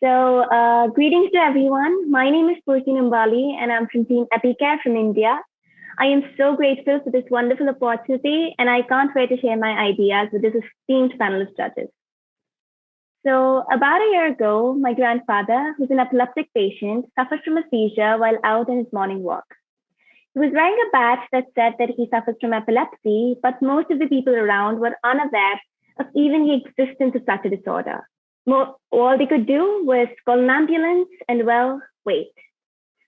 Greetings to everyone. My name is Purti Numbali, and I'm from Team Epicare from India. I am so grateful for this wonderful opportunity, and I can't wait to share my ideas with these esteemed panelist judges. About a year ago, my grandfather, who's an epileptic patient, suffered from a seizure while out on his morning walk. He was wearing a badge that said that he suffers from epilepsy, but most of the people around were unaware of even the existence of such a disorder. All they could do was call an ambulance and, well, wait.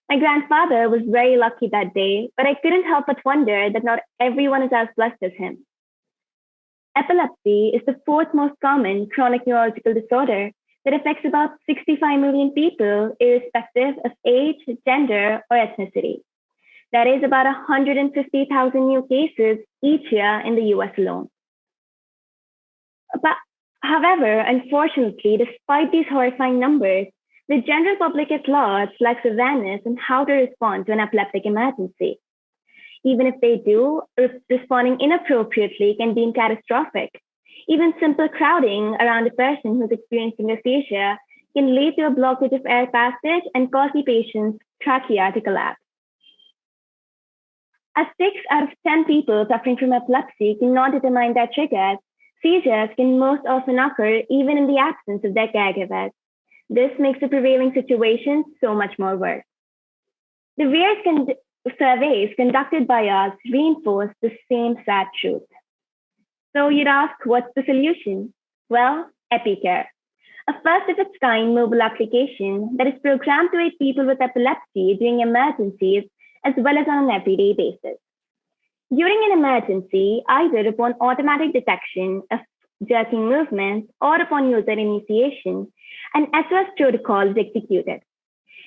My grandfather was very lucky that day, but I couldn't help but wonder that not everyone is as blessed as him. Epilepsy is the fourth most common chronic neurological disorder that affects about 65 million people, irrespective of age, gender, or ethnicity. That is about 150,000 new cases each year in the US alone. However, unfortunately, despite these horrifying numbers, the general public at large lacks awareness on how to respond to an epileptic emergency. Even if they do, responding inappropriately can be catastrophic. Even simple crowding around a person who's experiencing a seizure can lead to a blockage of air passage and cause the patient's trachea to collapse. As 6 out of 10 people suffering from epilepsy cannot determine their triggers, seizures can most often occur even in the absence of their caregivers. This makes the prevailing situation so much more worse. The various surveys conducted by us reinforce the same sad truth. So you'd ask, what's the solution? Well, Epicare, a first of its kind mobile application that is programmed to aid people with epilepsy during emergencies as well as on an everyday basis. During an emergency, either upon automatic detection of jerking movements or upon user initiation, an SOS protocol is executed.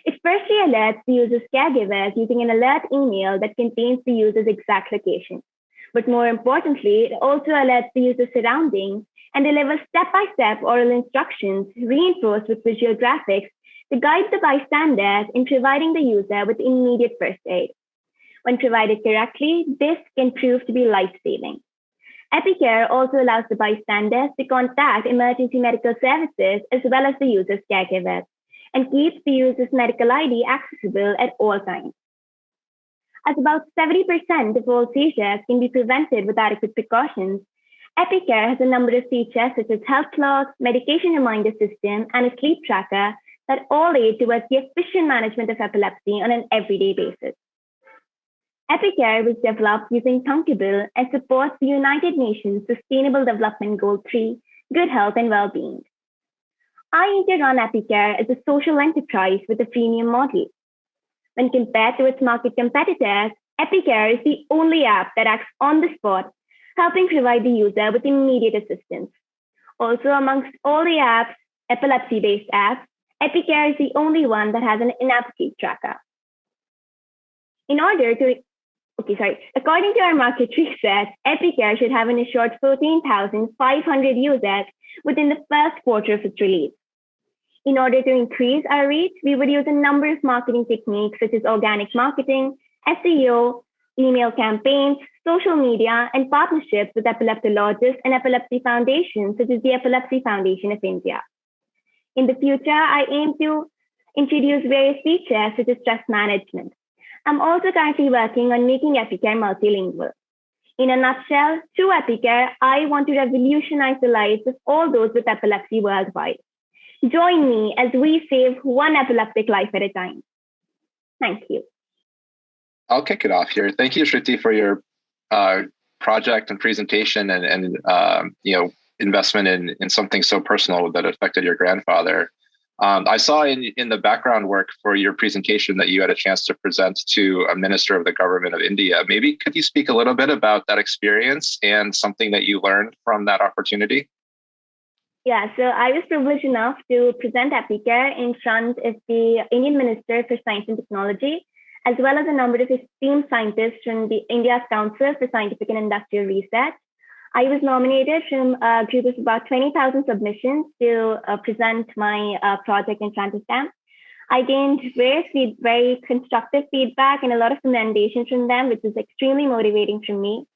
It firstly alerts the user's caregivers using an alert email that contains the user's exact location. But more importantly, it also alerts the user's surroundings and delivers step-by-step oral instructions reinforced with visual graphics to guide the bystanders in providing the user with immediate first aid. When provided correctly, this can prove to be life-saving. Epicare also allows the bystanders to contact emergency medical services as well as the user's caregivers and keeps the user's medical ID accessible at all times. As about 70% of all seizures can be prevented with adequate precautions, Epicare has a number of features such as health logs, medication reminder system, and a sleep tracker that all aid towards the efficient management of epilepsy on an everyday basis. Epicare was developed using Thunkable and supports the United Nations Sustainable Development Goal 3, good health and well-being. I aim to run Epicare as a social enterprise with a freemium model. When compared to its market competitors, Epicare is the only app that acts on the spot, helping provide the user with immediate assistance. Also, amongst all the apps, epilepsy-based apps, Epicare is the only one that has an in-app sleep tracker. According to our market research, Epicare should have an assured 14,500 users within the first quarter of its release. In order to increase our reach, we would use a number of marketing techniques such as organic marketing, SEO, email campaigns, social media, and partnerships with epileptologists and epilepsy foundations such as the Epilepsy Foundation of India. In the future, I aim to introduce various features such as stress management. I'm also currently working on making Epicare multilingual. In a nutshell, through Epicare, I want to revolutionize the lives of all those with epilepsy worldwide. Join me as we save one epileptic life at a time. Thank you. I'll kick it off here. Thank you, Shruti, for your project and presentation and investment in something so personal that affected your grandfather. I saw in the background work for your presentation that you had a chance to present to a minister of the government of India. Maybe could you speak a little bit about that experience and something that you learned from that opportunity? Yeah, so I was privileged enough to present Epicare in front of the Indian Minister for Science and Technology, as well as a number of esteemed scientists from the India's Council for Scientific and Industrial Research. I was nominated from a group of about 20,000 submissions to present my project in front of them. I gained very constructive feedback and a lot of recommendations from them, which was extremely motivating for me.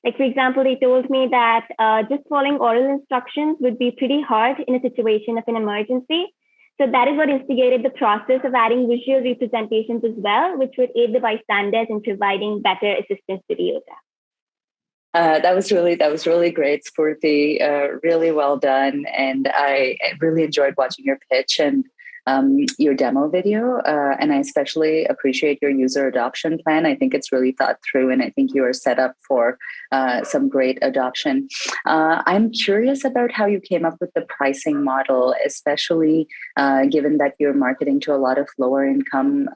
Like, for example, they told me that just following oral instructions would be pretty hard in a situation of an emergency. So that is what instigated the process of adding visual representations as well, which would aid the bystanders in providing better assistance to the user. That was really great, Spurti. Really well done, and I really enjoyed watching your pitch and your demo video. And I especially appreciate your user adoption plan. I think it's really thought through, and I think you are set up for some great adoption. I'm curious about how you came up with the pricing model, especially given that you're marketing to a lot of lower income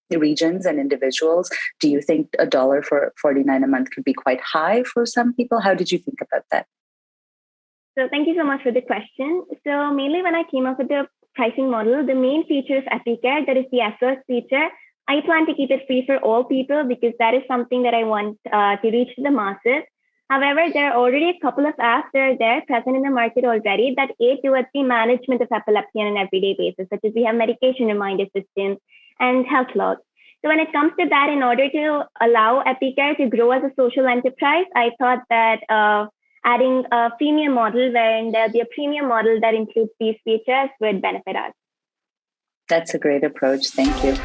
regions and individuals. Do you think $1 for $49 a month could be quite high for some people? How did you think about that? So thank you so much for the question. So mainly when I came up with the pricing model, the main feature of Epicare, that is the first feature, I plan to keep it free for all people because that is something that I want to reach the masses. However, there are already a couple of apps that are there present in the market already that aid towards the management of epilepsy on an everyday basis, such as we have medication reminder systems and health logs. So when it comes to that, in order to allow Epicare to grow as a social enterprise, I thought that adding a freemium model wherein there'll be a premium model that includes these features would benefit us. That's a great approach. Thank you.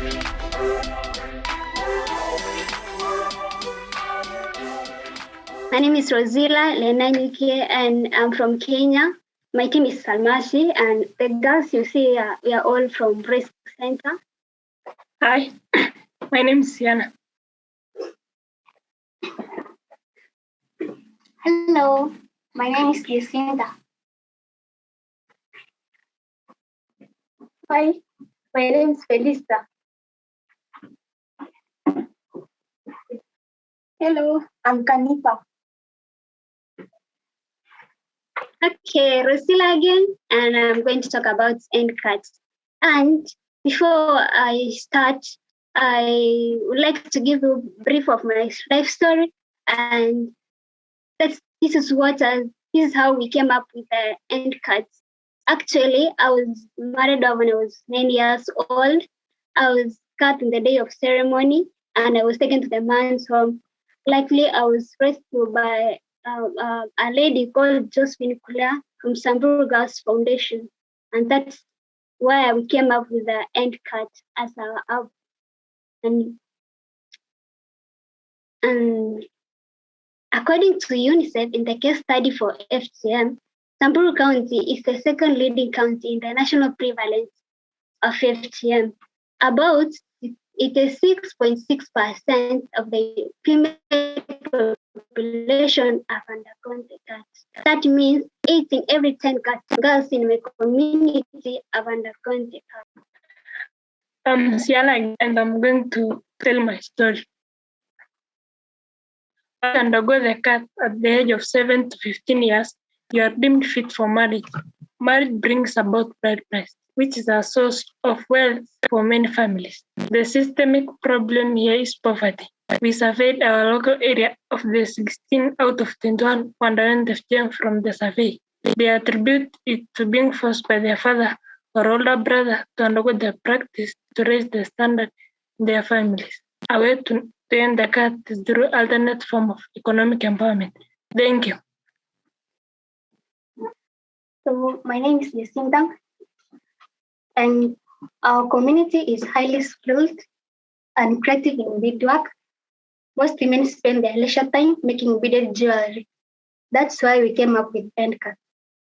My name is Rosila Lenanyike, and I'm from Kenya. My team is Salmashi, and the girls you see, we are all from Breast Center. Hi, my name is Sienna. Hello, my name is Jacinta. Hi, my name is Felista. Hello, I'm Kanipa. Okay, Rosila again, and I'm going to talk about Endcard. And before I start, I would like to give you a brief of my life story, and this is how we came up with the Endcard. Actually, I was married when I was 9 years old. I was cut on the day of ceremony, and I was taken to the man's home. Likely, I was rescued by a lady called Josephine Kula from Samburu Girls Foundation, and that's why we came up with the Endcard as our app. And according to UNICEF, in the case study for FGM, Samburu County is the second leading county in the national prevalence of FGM. About 86.6% of the female population are undergone the cut. That means 8 in every 10 girls in my community have undergone the cut. I'm Sienna, and I'm going to tell my story. I undergo the cut at the age of 7 to 15 years. You are deemed fit for marriage. Marriage brings about bride price, which is a source of wealth for many families. The systemic problem here is poverty. We surveyed our local area. Of the 16 out of 21 who underwent FGM from the survey, they attribute it to being forced by their father or older brother to undergo the practice to raise the standard in their families. A way to end the cut is through alternate form of economic empowerment. Thank you. So my name is Jacinta, and our community is highly skilled and creative in beadwork. Most women spend their leisure time making beaded jewelry. That's why we came up with Endcard.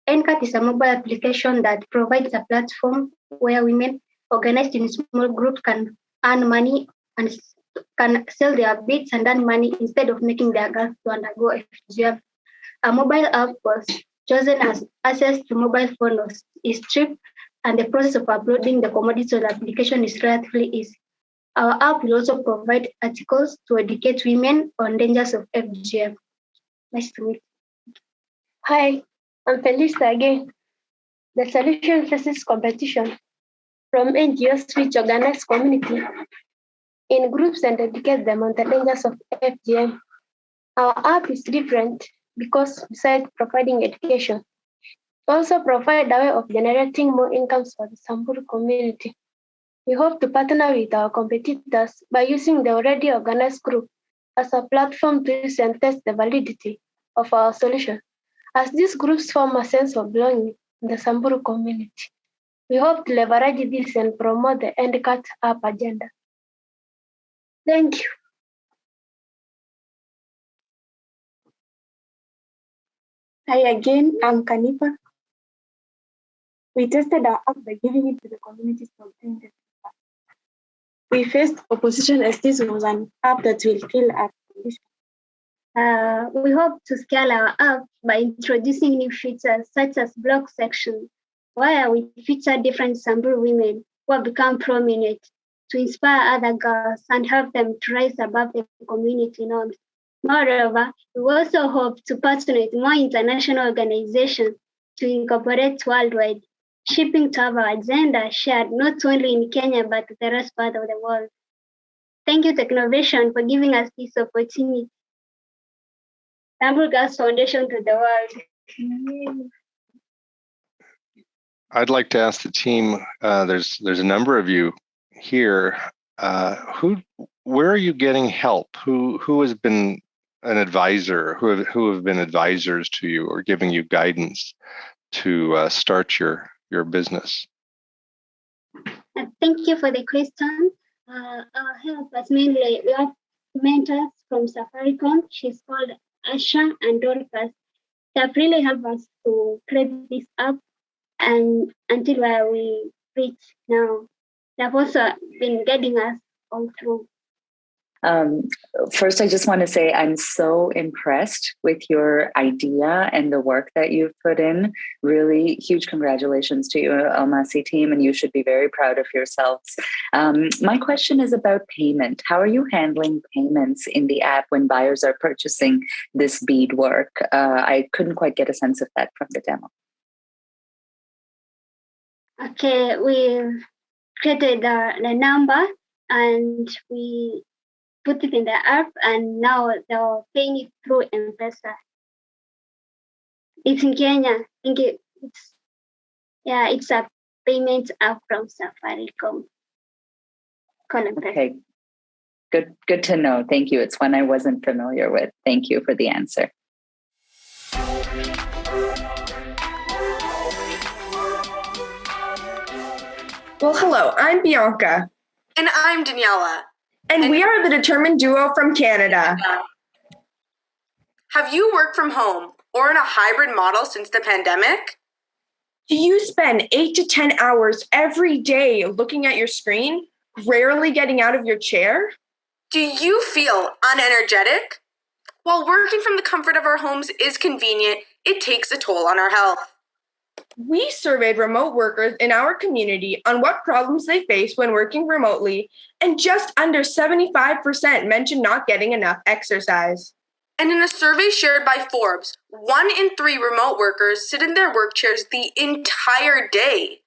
Endcard is a mobile application that provides a platform where women organized in small groups can earn money and can sell their beads and earn money instead of making their girls to undergo FGM. A mobile app was chosen as access to mobile phones is cheap, and the process of uploading the commodity to the application is relatively easy. Our app will also provide articles to educate women on dangers of FGM. Nice to meet you. Hi, I'm Felista again. The solution faces competition from NGOs which organize community in groups and educate them on the dangers of FGM. Our app is different because besides providing education, we also provide a way of generating more incomes for the Samburu community. We hope to partner with our competitors by using the already organized group as a platform to use and test the validity of our solution, as these groups form a sense of belonging in the Samburu community. We hope to leverage this and promote the Endcard app agenda. Thank you. Hi again, I'm Kanipa. We tested our app by giving it to the community to obtain the feedback. We faced opposition as this was an app that will kill our condition. We hope to scale our app by introducing new features such as blog sections, where we feature different Samburu women who have become prominent to inspire other girls and help them to rise above the community norms. Moreover, we also hope to partner with more international organizations to incorporate worldwide, shipping to have our agenda shared not only in Kenya but the rest part of the world. Thank you, Technovation, for giving us this opportunity. Samburu Girls Foundation to the world. I'd like to ask the team. There's a number of you here. Where are you getting help? Who has been an advisor? Who have been advisors to you or giving you guidance to start your business? Thank you for the question. Our help was mainly we have mentors from Safaricom. She's called Asha and Dorcas. They have really helped us to create this app and until where we reach now. They have also been guiding us all through. First, I just want to say I'm so impressed with your idea and the work that you've put in. Really huge congratulations to you, Almasi team, and you should be very proud of yourselves. My question is about payment. How are you handling payments in the app when buyers are purchasing this beadwork? I couldn't quite get a sense of that from the demo. Okay, we created the number and we put it in the app, and now they're paying it through M-Pesa. It's in Kenya. I think it's a payment app from Safaricom. Okay, good to know. Thank you. It's one I wasn't familiar with. Thank you for the answer. Well, hello, I'm Bianca. And I'm Daniela. And we are the Determined Duo from Canada. Have you worked from home or in a hybrid model since the pandemic? Do you spend 8 to 10 hours every day looking at your screen, rarely getting out of your chair? Do you feel unenergetic? While working from the comfort of our homes is convenient, it takes a toll on our health. We surveyed remote workers in our community on what problems they face when working remotely, and just under 75% mentioned not getting enough exercise. And in a survey shared by Forbes, 1 in 3 remote workers sit in their work chairs the entire day.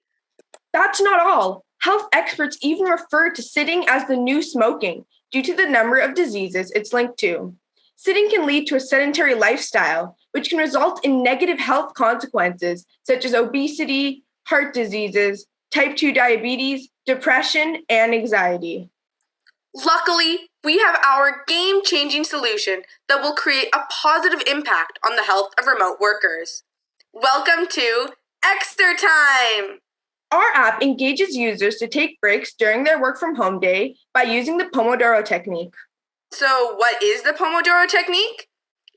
That's not all. Health experts even refer to sitting as the new smoking due to the number of diseases it's linked to. Sitting can lead to a sedentary lifestyle, which can result in negative health consequences such as obesity, heart diseases, type 2 diabetes, depression, and anxiety. Luckily, we have our game-changing solution that will create a positive impact on the health of remote workers. Welcome to Extra Time! Our app engages users to take breaks during their work from home day by using the Pomodoro technique. So what is the Pomodoro technique?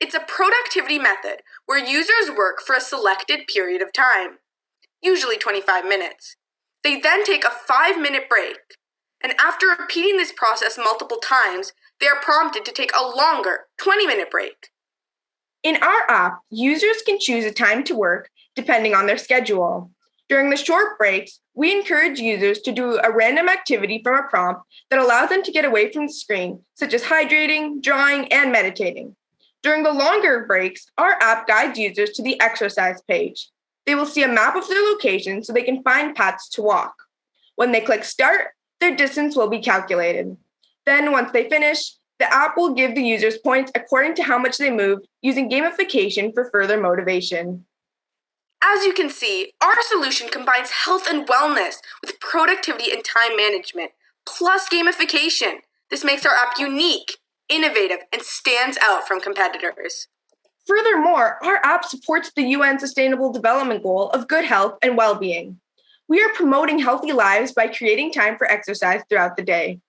It's a productivity method where users work for a selected period of time, usually 25 minutes. They then take a 5-minute break. And after repeating this process multiple times, they are prompted to take a longer 20-minute break. In our app, users can choose a time to work depending on their schedule. During the short breaks, we encourage users to do a random activity from a prompt that allows them to get away from the screen, such as hydrating, drawing, and meditating. During the longer breaks, our app guides users to the exercise page. They will see a map of their location so they can find paths to walk. When they click Start, their distance will be calculated. Then, once they finish, the app will give the users points according to how much they moved, using gamification for further motivation. As you can see, our solution combines health and wellness with productivity and time management, plus gamification. This makes our app unique, innovative, and stands out from competitors. Furthermore, our app supports the UN Sustainable Development Goal of good health and well-being. We are promoting healthy lives by creating time for exercise throughout the day.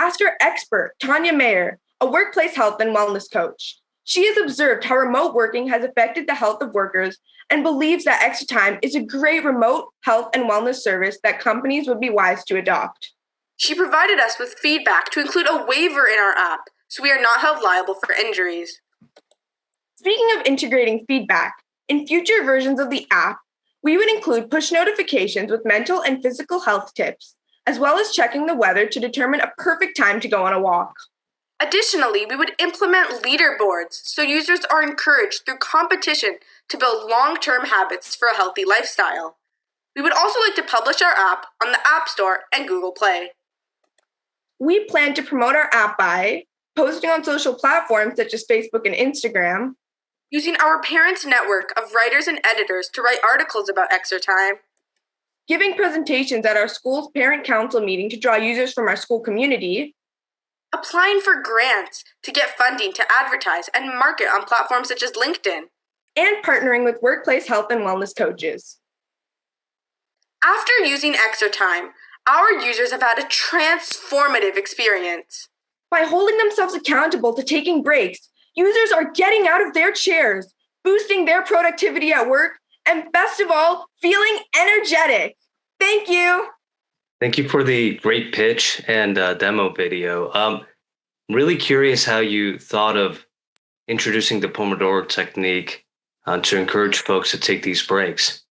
Ask our expert, Tanya Mayer, a workplace health and wellness coach. She has observed how remote working has affected the health of workers and believes that Extra Time is a great remote health and wellness service that companies would be wise to adopt. She provided us with feedback to include a waiver in our app, so we are not held liable for injuries. Speaking of integrating feedback, in future versions of the app, we would include push notifications with mental and physical health tips, as well as checking the weather to determine a perfect time to go on a walk. Additionally, we would implement leaderboards so users are encouraged through competition to build long-term habits for a healthy lifestyle. We would also like to publish our app on the App Store and Google Play. We plan to promote our app by posting on social platforms such as Facebook and Instagram, using our parents' network of writers and editors to write articles about Extra Time, giving presentations at our school's parent council meeting to draw users from our school community, applying for grants to get funding to advertise and market on platforms such as LinkedIn, and partnering with workplace health and wellness coaches. After using Extra Time, our users have had a transformative experience. By holding themselves accountable to taking breaks, users are getting out of their chairs, boosting their productivity at work, and best of all, feeling energetic. Thank you. Thank you for the great pitch and demo video. I'm really curious how you thought of introducing the Pomodoro technique to encourage folks to take these breaks.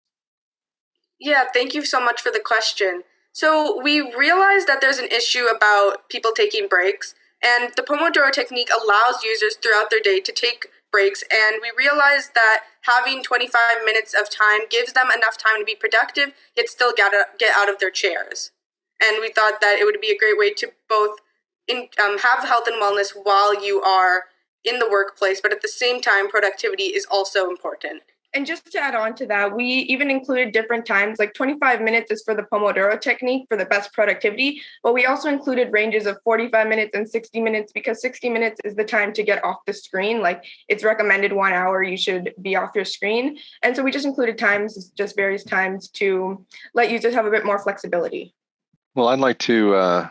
Yeah, thank you so much for the question. So we realized that there's an issue about people taking breaks, and the Pomodoro technique allows users throughout their day to take breaks, and we realized that having 25 minutes of time gives them enough time to be productive, yet still get out of their chairs. And we thought that it would be a great way to both have health and wellness while you are in the workplace, but at the same time, productivity is also important. And just to add on to that, we even included different times, like 25 minutes is for the Pomodoro technique for the best productivity, but we also included ranges of 45 minutes and 60 minutes because 60 minutes is the time to get off the screen. Like it's recommended 1 hour, you should be off your screen. And so we just included times, just various times to let users have a bit more flexibility. Well, I'd like to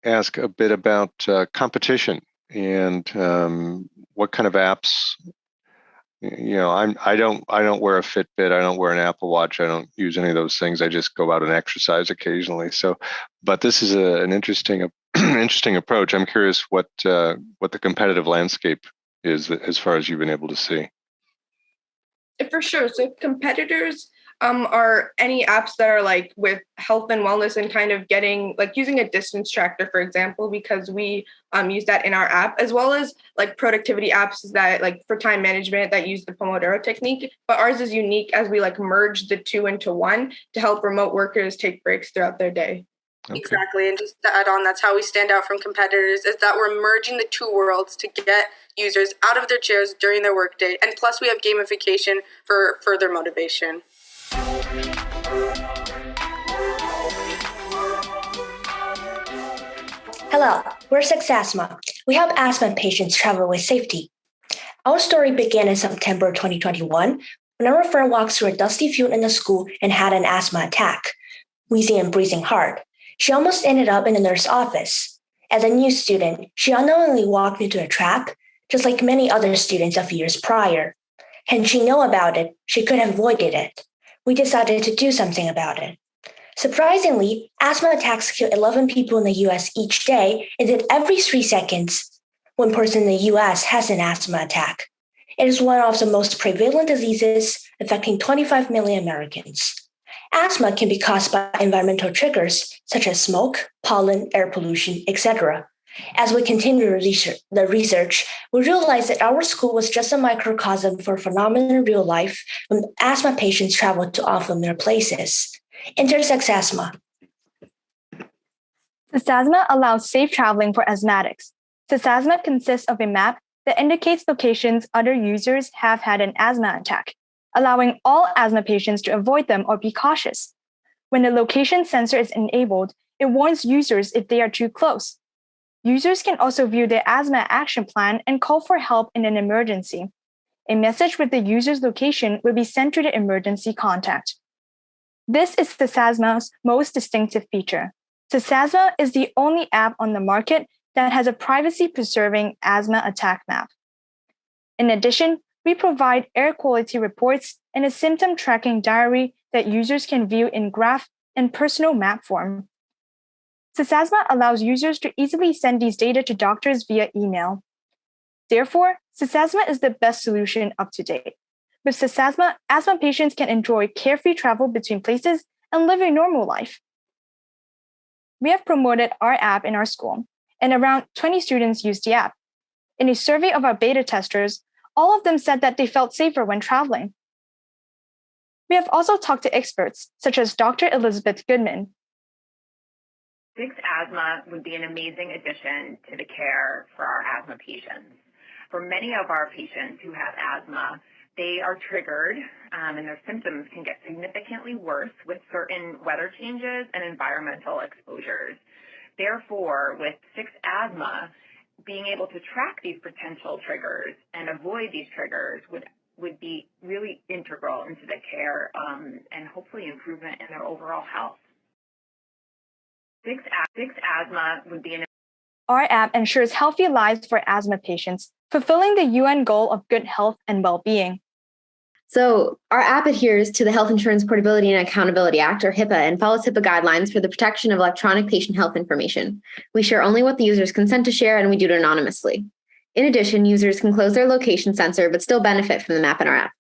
ask a bit about competition and what kind of apps. You know, I don't wear a Fitbit. I don't wear an Apple Watch. I don't use any of those things. I just go out and exercise occasionally. So, but this is an interesting approach. I'm curious what the competitive landscape is as far as you've been able to see. For sure. So competitors are any apps that are like with health and wellness and kind of getting like using a distance tracker, for example, because we use that in our app, as well as like productivity apps that like for time management that use the Pomodoro technique. But ours is unique as we like merge the two into one to help remote workers take breaks throughout their day. Okay. Exactly. And just to add on, that's how we stand out from competitors, is that we're merging the two worlds to get users out of their chairs during their workday. And plus we have gamification for further motivation. Hello, we're Six Asthma. We help asthma patients travel with safety. Our story began in September 2021 when our friend walked through a dusty field in the school and had an asthma attack. Wheezing and breathing hard, she almost ended up in the nurse's office. As a new student, she unknowingly walked into a trap, just like many other students a few years prior. Had she known about it, she could have avoided it. We decided to do something about it. Surprisingly, asthma attacks kill 11 people in the US each day, and that every 3 seconds, one person in the US has an asthma attack. It is one of the most prevalent diseases affecting 25 million Americans. Asthma can be caused by environmental triggers such as smoke, pollen, air pollution, etc. As we continue the research, we realized that our school was just a microcosm for a phenomenon in real life when asthma patients travel to unfamiliar places. Intersex asthma. Asthma allows safe traveling for asthmatics. Asthma consists of a map that indicates locations other users have had an asthma attack, allowing all asthma patients to avoid them or be cautious. When the location sensor is enabled, it warns users if they are too close. Users can also view their asthma action plan and call for help in an emergency. A message with the user's location will be sent to the emergency contact. This is Sysasma's most distinctive feature. Sysasma is the only app on the market that has a privacy-preserving asthma attack map. In addition, we provide air quality reports and a symptom tracking diary that users can view in graph and personal map form. Sysasma allows users to easily send these data to doctors via email. Therefore, Sysasma is the best solution up to date. With Sysasma, asthma patients can enjoy carefree travel between places and live a normal life. We have promoted our app in our school, and around 20 students used the app. In a survey of our beta testers, all of them said that they felt safer when traveling. We have also talked to experts, such as Dr. Elizabeth Goodman. Fixed asthma would be an amazing addition to the care for our asthma patients. For many of our patients who have asthma, they are triggered and their symptoms can get significantly worse with certain weather changes and environmental exposures. Therefore, with fixed asthma, being able to track these potential triggers and avoid these triggers would be really integral into the care and hopefully improvement in their overall health. Fixed asthma would be an Our app ensures healthy lives for asthma patients, fulfilling the UN goal of good health and well-being. So our app adheres to the Health Insurance Portability and Accountability Act, or HIPAA, and follows HIPAA guidelines for the protection of electronic patient health information. We share only what the users consent to share, and we do it anonymously. In addition, users can close their location sensor but still benefit from the map in our app.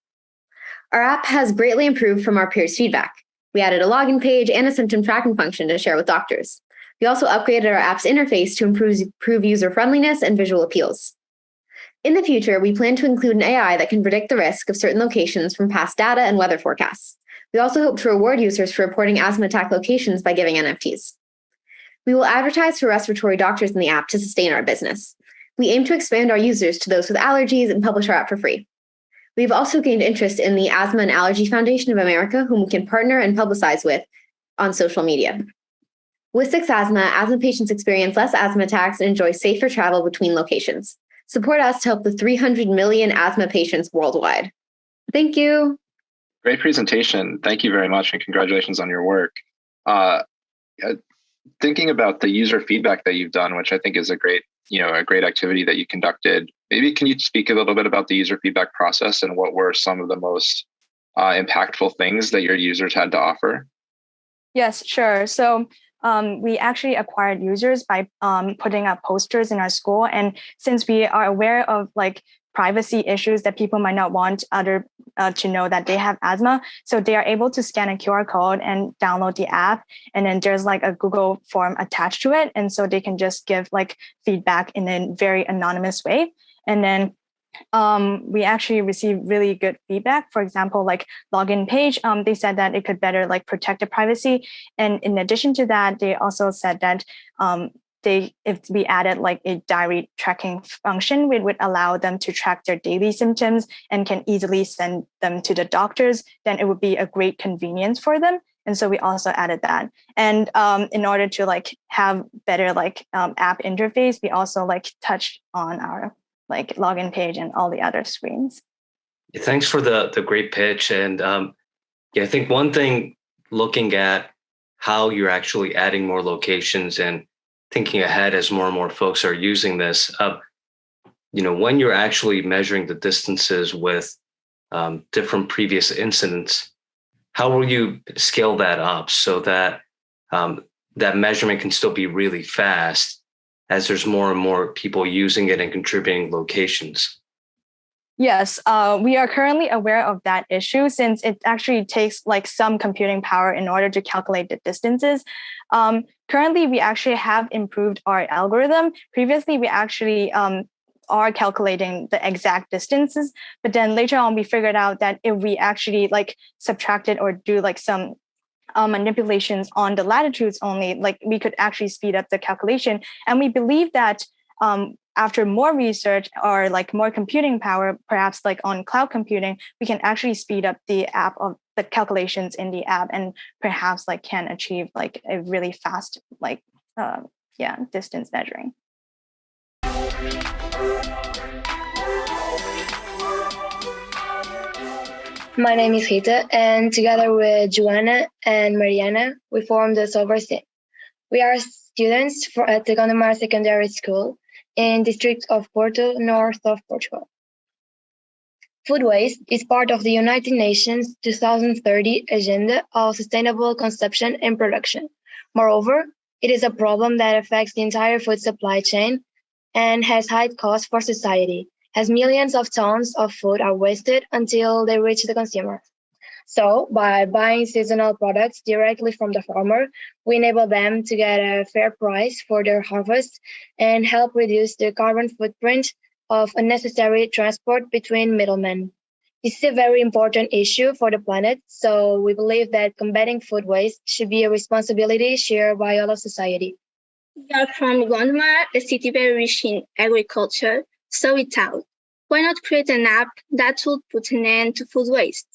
Our app has greatly improved from our peers' feedback. We added a login page and a symptom tracking function to share with doctors. We also upgraded our app's interface to improve user friendliness and visual appeals. In the future, we plan to include an AI that can predict the risk of certain locations from past data and weather forecasts. We also hope to reward users for reporting asthma attack locations by giving NFTs. We will advertise for respiratory doctors in the app to sustain our business. We aim to expand our users to those with allergies and publish our app for free. We've also gained interest in the Asthma and Allergy Foundation of America, whom we can partner and publicize with on social media. With Sysasma, asthma patients experience less asthma attacks and enjoy safer travel between locations. Support us to help the 300 million asthma patients worldwide. Thank you. Great presentation. Thank you very much, and congratulations on your work. Thinking about the user feedback that you've done, which I think is a great activity that you conducted. Maybe can you speak a little bit about the user feedback process and what were some of the most impactful things that your users had to offer? Yes, sure. So we actually acquired users by putting up posters in our school. And since we are aware of privacy issues that people might not want other to know that they have asthma, so they are able to scan a QR code and download the app. And then there's a Google form attached to it. And so they can just give feedback in a very anonymous way. And then we actually received really good feedback. For example, login page, they said that it could better protect the privacy. And in addition to that, they also said that if we added a diary tracking function, it would allow them to track their daily symptoms and can easily send them to the doctors, then it would be a great convenience for them. And so we also added that. And in order to have better app interface, we also touched on our login page and all the other screens. Thanks for the great pitch. And I think one thing, looking at how you're actually adding more locations and thinking ahead as more and more folks are using this, when you're actually measuring the distances with different previous incidents, how will you scale that up so that that measurement can still be really fast as there's more and more people using it and contributing locations? Yes, we are currently aware of that issue since it actually takes some computing power in order to calculate the distances. Currently, we actually have improved our algorithm. Previously, we actually are calculating the exact distances, but then later on, we figured out that if we actually subtracted or do some manipulations on the latitudes only, we could actually speed up the calculation. And we believe that after more research or more computing power, perhaps on cloud computing, we can actually speed up the app of the calculations in the app and perhaps can achieve a really fast distance measuring. My name is Rita, and together with Joanna and Mariana, we formed the Solvers team. We are students at the Gondomar Secondary School in district of Porto, north of Portugal. Food waste is part of the United Nations 2030 Agenda of Sustainable Consumption and Production. Moreover, it is a problem that affects the entire food supply chain and has high costs for society, as millions of tons of food are wasted until they reach the consumer. So, by buying seasonal products directly from the farmer, we enable them to get a fair price for their harvest and help reduce the carbon footprint of unnecessary transport between middlemen. This is a very important issue for the planet, so we believe that combating food waste should be a responsibility shared by all of society. We are from Gondomar, a city very rich in agriculture, so we thought, why not create an app that would put an end to food waste?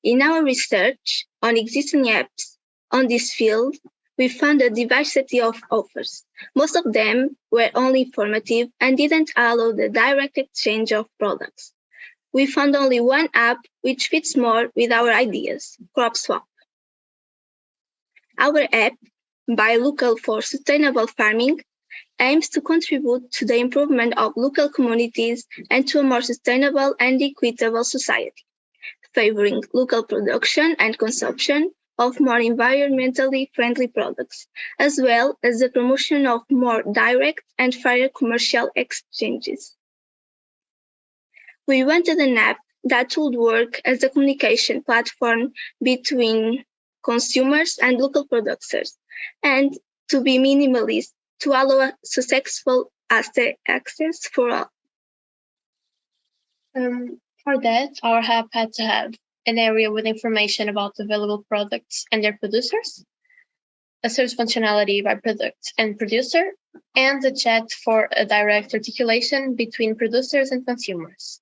In our research on existing apps on this field, we found a diversity of offers. Most of them were only informative and didn't allow the direct exchange of products. We found only one app which fits more with our ideas, CropSwap. Our app, Buy Local for Sustainable Farming, aims to contribute to the improvement of local communities and to a more sustainable and equitable society, favoring local production and consumption of more environmentally friendly products, as well as the promotion of more direct and fairer commercial exchanges. We wanted an app that would work as a communication platform between consumers and local producers, and to be minimalist to allow a successful access for all. For that, our app had to have an area with information about available products and their producers, a search functionality by product and producer, and a chat for a direct articulation between producers and consumers.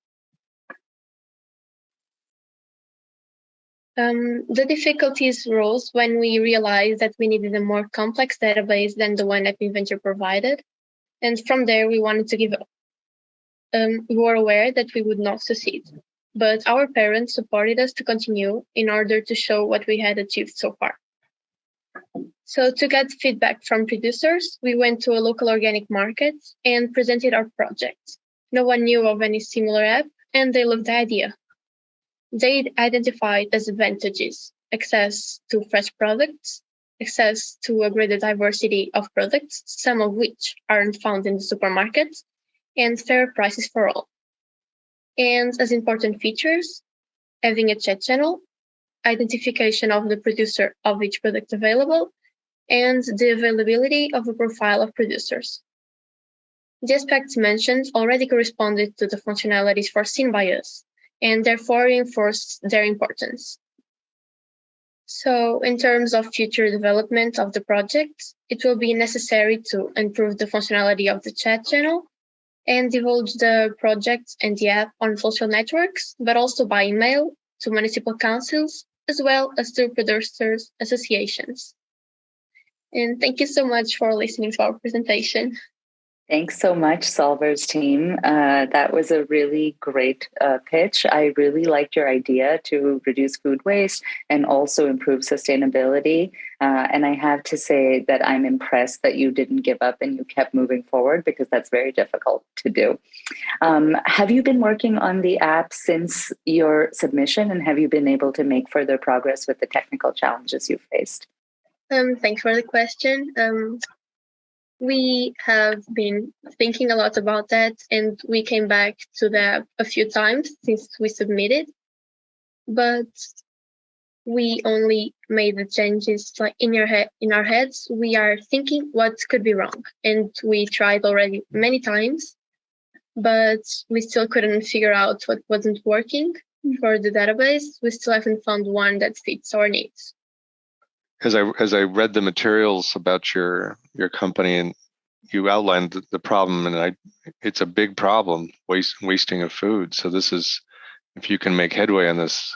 The difficulties rose when we realized that we needed a more complex database than the one App Inventor provided, and from there we wanted to give up. We were aware that we would not succeed, but our parents supported us to continue in order to show what we had achieved so far. So to get feedback from producers, we went to a local organic market and presented our project. No one knew of any similar app, and they loved the idea. They identified as advantages: access to fresh products, access to a greater diversity of products, some of which aren't found in the supermarkets, and fair prices for all. And as important features, having a chat channel, identification of the producer of each product available, and the availability of a profile of producers. The aspects mentioned already corresponded to the functionalities foreseen by us, and therefore reinforced their importance. So in terms of future development of the project, it will be necessary to improve the functionality of the chat channel and divulge the project and the app on social networks, but also by email to municipal councils, as well as to producers' associations. And thank you so much for listening to our presentation. Thanks so much, Solvers team. That was a really great pitch. I really liked your idea to reduce food waste and also improve sustainability. And I have to say that I'm impressed that you didn't give up and you kept moving forward, because that's very difficult to do. Have you been working on the app since your submission, and have you been able to make further progress with the technical challenges you've faced? Thanks for the question. We have been thinking a lot about that, and we came back to that a few times since we submitted, but we only made the changes like in our heads. We are thinking what could be wrong, and we tried already many times, but we still couldn't figure out what wasn't working for the database. We still haven't found one that fits our needs. As I read the materials about your company, and you outlined the problem, and it's a big problem, wasting of food. So this is, if you can make headway on this,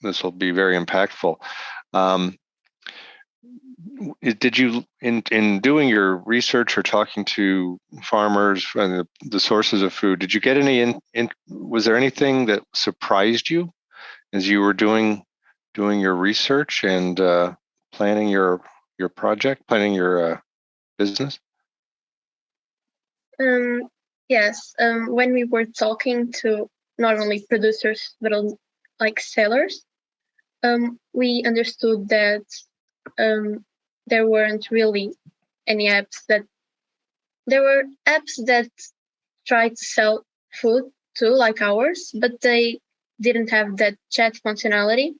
this will be very impactful. Did you, in doing your research or talking to farmers and the sources of food, did you get any was there anything that surprised you as you were doing your research and planning your project, planning your business? Yes. When we were talking to not only producers but like sellers, we understood that there weren't really any apps that. There were apps that tried to sell food too, like ours, but they didn't have that chat functionality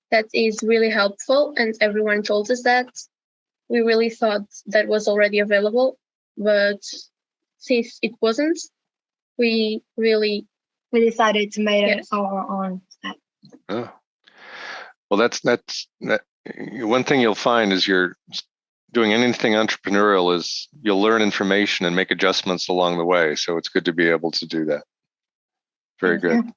that is really helpful, and everyone told us that. We really thought that was already available, but since it wasn't, we decided to make our own app. Oh. Well, that's one thing you'll find is you're doing anything entrepreneurial is you'll learn information and make adjustments along the way. So it's good to be able to do that. Very good.